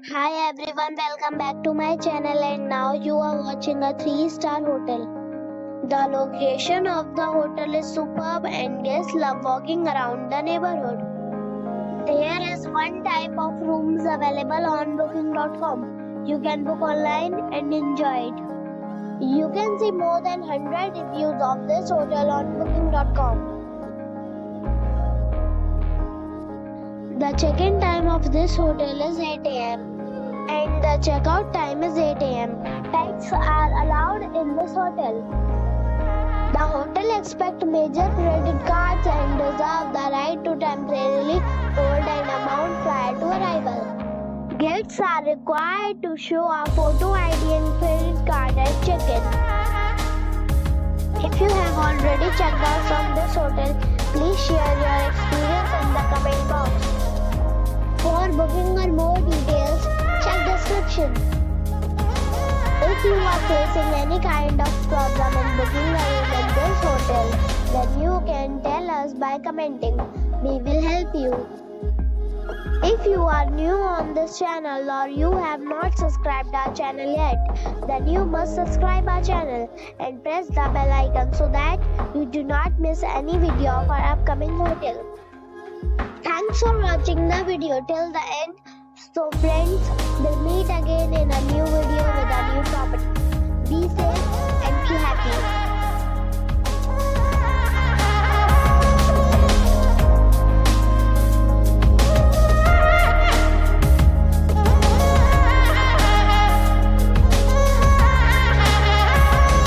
Hi everyone, welcome back to my channel and now you are watching a 3-star hotel. The location of the hotel is superb and guests love walking around the neighborhood. There is one type of rooms available on booking.com. You can book online and enjoy it. You can see more than 100 reviews of this hotel on booking.com. The check-in time of this hotel is 8 am and the checkout time is 8 am. Pets are allowed in this hotel. The hotel accepts major credit cards and reserves the right to temporarily hold an amount prior to arrival. Guests are required to show a photo ID and credit card at check-in. If you have already checked out from this hotel, please share your experience in the comment box. For booking or more details, check description. If you are facing any kind of problem in booking a room in this hotel, then you can tell us by commenting. We will help you. If you are new on this channel or you have not subscribed our channel yet, then you must subscribe our channel and press the bell icon so that you do not miss any video of our upcoming hotel. Thanks for watching the video till the end. So friends, we'll meet again in a new video with a new property. Be safe and be happy.